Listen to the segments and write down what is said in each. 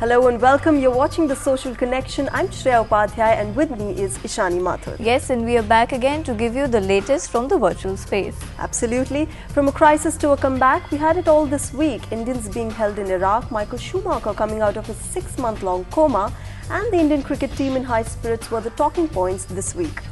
Hello and welcome. You're watching The Social Connection. I'm Shreya Upadhyay and with me is Ishani Mathur. Yes, and we are back again to give you the latest from the virtual space. Absolutely. From a crisis to a comeback, we had it all this week. Indians being held in Iraq, Michael Schumacher coming out of a 6-month-long coma, and the Indian cricket team in high spirits were the talking points this week.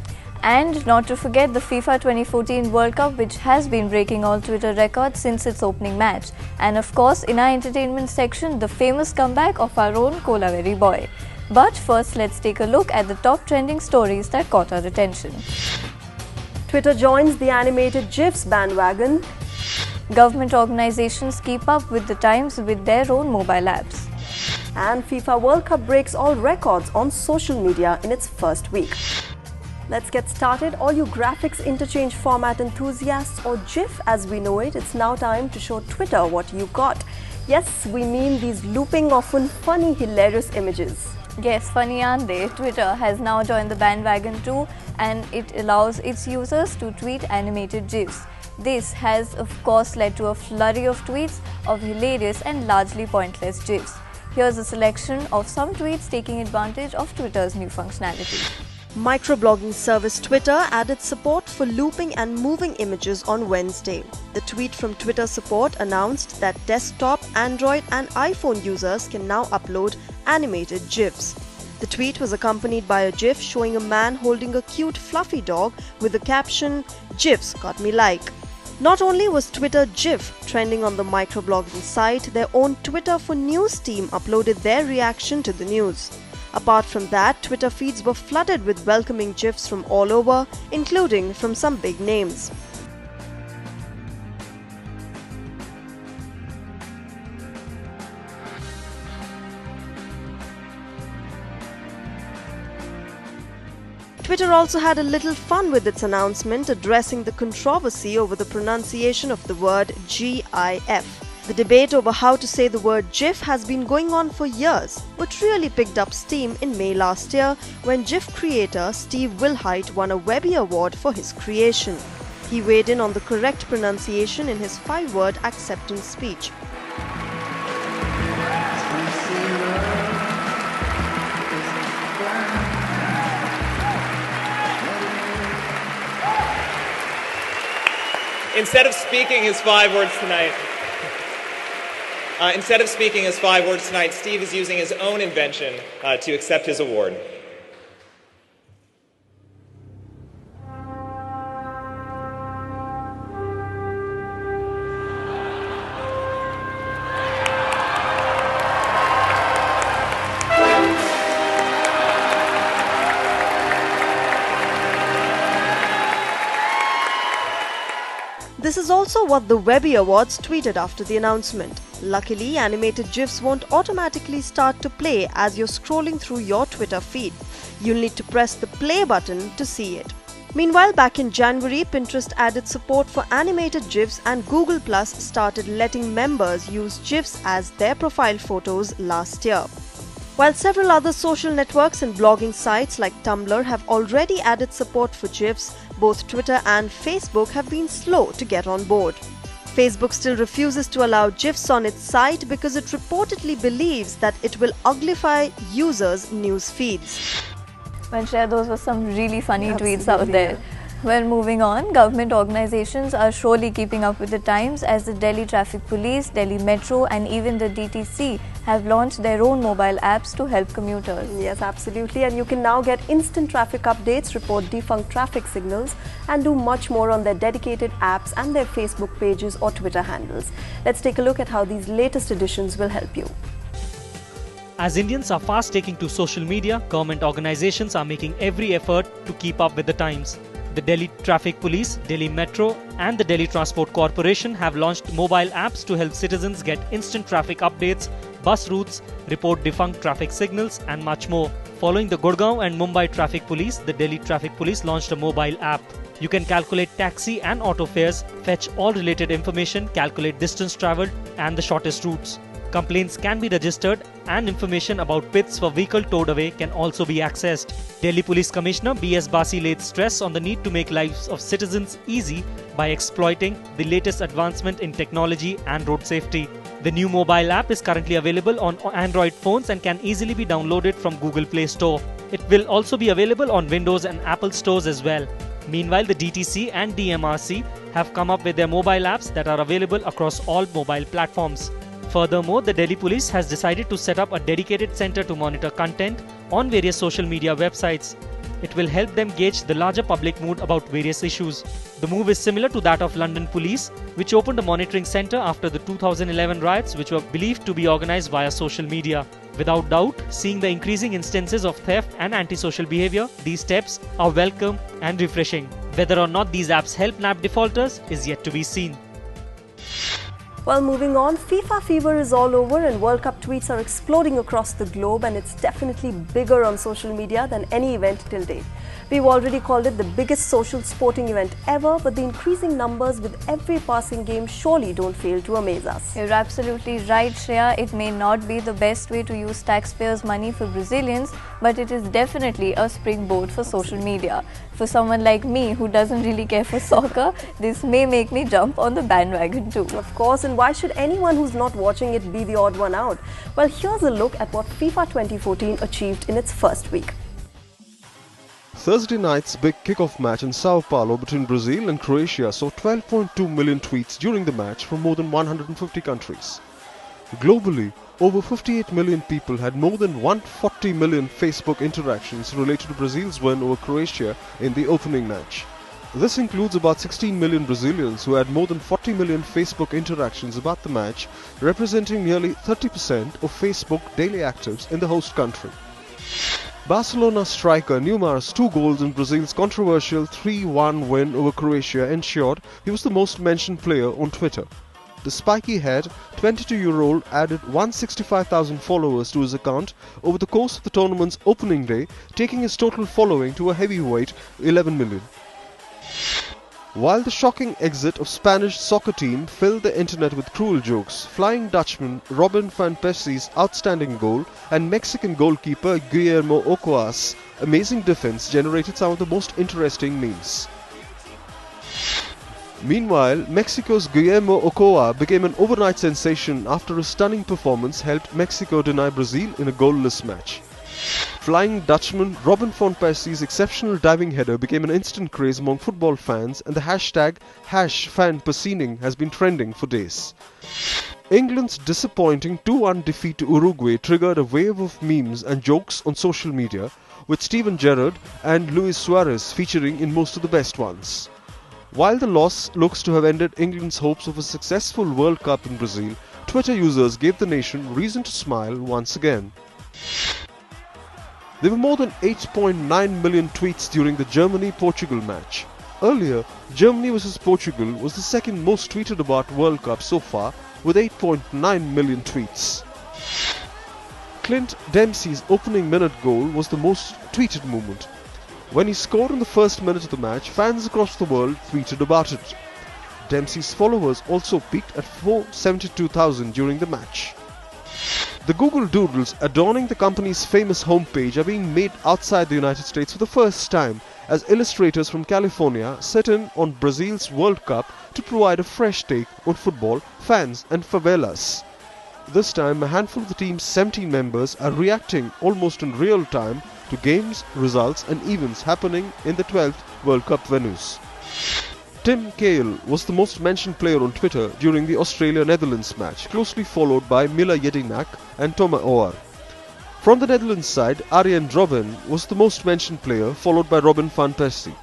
And not to forget the FIFA 2014 World Cup, which has been breaking all Twitter records since its opening match. And of course, in our entertainment section, the famous comeback of our own Kolaveri boy. But first, let's take a look at the top trending stories that caught our attention. Twitter joins the animated gifs bandwagon. Government organizations keep up with the times with their own mobile apps. And FIFA World Cup breaks all records on social media in its first week. Let's get started. All you graphics interchange format enthusiasts, or GIF as we know it, it's now time to show Twitter what you got. Yes, we mean these looping, often funny, hilarious images. Yes, funny aren't they? Twitter has now joined the bandwagon too, and it allows its users to tweet animated GIFs. This has of course led to a flurry of tweets of hilarious and largely pointless GIFs. Here's a selection of some tweets taking advantage of Twitter's new functionality. Microblogging service Twitter added support for looping and moving images on Wednesday. The tweet from Twitter support announced that desktop, Android and iPhone users can now upload animated GIFs. The tweet was accompanied by a GIF showing a man holding a cute fluffy dog with the caption, "GIFs got me like." Not only was Twitter GIF trending on the microblogging site, their own Twitter for News team uploaded their reaction to the news. Apart from that, Twitter feeds were flooded with welcoming GIFs from all over, including from some big names. Twitter also had a little fun with its announcement addressing the controversy over the pronunciation of the word GIF. The debate over how to say the word GIF has been going on for years, but really picked up steam in May last year when GIF creator Steve Wilhite won a Webby Award for his creation. He weighed in on the correct pronunciation in his 5-word acceptance speech. Instead of speaking his 5 words tonight, Steve is using his own invention to accept his award. This is also what the Webby Awards tweeted after the announcement. Luckily, animated GIFs won't automatically start to play as you're scrolling through your Twitter feed. You'll need to press the play button to see it. Meanwhile, back in January, Pinterest added support for animated GIFs and Google Plus started letting members use GIFs as their profile photos last year. While several other social networks and blogging sites like Tumblr have already added support for GIFs, both Twitter and Facebook have been slow to get on board. Facebook still refuses to allow GIFs on its site because it reportedly believes that it will uglify users' news feeds. Well, Shreya, those were some really funny tweets out there. Well, moving on, government organizations are surely keeping up with the times as the Delhi Traffic Police, Delhi Metro and even the DTC have launched their own mobile apps to help commuters. Yes, absolutely. And you can now get instant traffic updates, report defunct traffic signals and do much more on their dedicated apps and their Facebook pages or Twitter handles. Let's take a look at how these latest additions will help you. As Indians are fast taking to social media, government organizations are making every effort to keep up with the times. The Delhi Traffic Police, Delhi Metro and the Delhi Transport Corporation have launched mobile apps to help citizens get instant traffic updates, bus routes, report defunct traffic signals and much more. Following the Gurgaon and Mumbai Traffic Police, the Delhi Traffic Police launched a mobile app. You can calculate taxi and auto fares, fetch all related information, calculate distance travelled and the shortest routes. Complaints can be registered and information about pits for vehicle towed away can also be accessed. Delhi Police Commissioner B.S. Basi laid stress on the need to make lives of citizens easy by exploiting the latest advancement in technology and road safety. The new mobile app is currently available on Android phones and can easily be downloaded from Google Play Store. It will also be available on Windows and Apple stores as well. Meanwhile, the DTC and DMRC have come up with their mobile apps that are available across all mobile platforms. Furthermore, the Delhi Police has decided to set up a dedicated center to monitor content on various social media websites. It will help them gauge the larger public mood about various issues. The move is similar to that of London Police, which opened a monitoring centre after the 2011 riots, which were believed to be organised via social media. Without doubt, seeing the increasing instances of theft and antisocial behaviour, these steps are welcome and refreshing. Whether or not these apps help nab defaulters is yet to be seen. Well, moving on, FIFA fever is all over and World Cup tweets are exploding across the globe, and it's definitely bigger on social media than any event till date. We've already called it the biggest social sporting event ever, but the increasing numbers with every passing game surely don't fail to amaze us. You're absolutely right, Shreya. It may not be the best way to use taxpayers' money for Brazilians, but it is definitely a springboard for social media. For someone like me who doesn't really care for soccer, this may make me jump on the bandwagon too. Of course, and why should anyone who's not watching it be the odd one out? Well, here's a look at what FIFA 2014 achieved in its first week. Thursday night's big kickoff match in Sao Paulo between Brazil and Croatia saw 12.2 million tweets during the match from more than 150 countries. Globally, over 58 million people had more than 140 million Facebook interactions related to Brazil's win over Croatia in the opening match. This includes about 16 million Brazilians who had more than 40 million Facebook interactions about the match, representing nearly 30% of Facebook daily actives in the host country. Barcelona striker Neymar's 2 goals in Brazil's controversial 3-1 win over Croatia ensured he was the most mentioned player on Twitter. The spiky head, 22-year-old, added 165,000 followers to his account over the course of the tournament's opening day, taking his total following to a heavyweight 11 million. While the shocking exit of Spanish soccer team filled the internet with cruel jokes, Flying Dutchman Robin van Persie's outstanding goal and Mexican goalkeeper Guillermo Ochoa's amazing defense generated some of the most interesting memes. Meanwhile, Mexico's Guillermo Ochoa became an overnight sensation after a stunning performance helped Mexico deny Brazil in a goalless match. Flying Dutchman Robin van Persie's exceptional diving header became an instant craze among football fans, and the hashtag #FanPersiening has been trending for days. England's disappointing 2-1 defeat to Uruguay triggered a wave of memes and jokes on social media, with Steven Gerrard and Luis Suarez featuring in most of the best ones. While the loss looks to have ended England's hopes of a successful World Cup in Brazil, Twitter users gave the nation reason to smile once again. There were more than 8.9 million tweets during the Germany-Portugal match. Earlier, Germany vs Portugal was the second most tweeted about World Cup so far, with 8.9 million tweets. Clint Dempsey's opening minute goal was the most tweeted moment. When he scored in the first minute of the match, fans across the world tweeted about it. Dempsey's followers also peaked at 472,000 during the match. The Google Doodles adorning the company's famous homepage are being made outside the United States for the first time, as illustrators from California set in on Brazil's World Cup to provide a fresh take on football, fans and favelas. This time, a handful of the team's 17 members are reacting almost in real time to games, results and events happening in the 12th World Cup venues. Tim Cahill was the most mentioned player on Twitter during the Australia-Netherlands match, closely followed by Mila Jedinak and Toma Oar. From the Netherlands side, Arjen Robben was the most mentioned player, followed by Robin van Persie.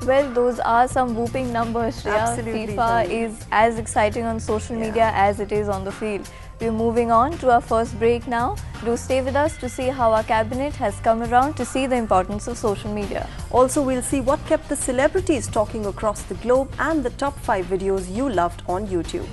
Well, those are some whooping numbers, Shreya. Absolutely, FIFA Shani. is as exciting on social media as it is on the field. We're moving on to our first break now. Do stay with us to see how our cabinet has come around to see the importance of social media. Also, we'll see what kept the celebrities talking across the globe and the top 5 videos you loved on YouTube.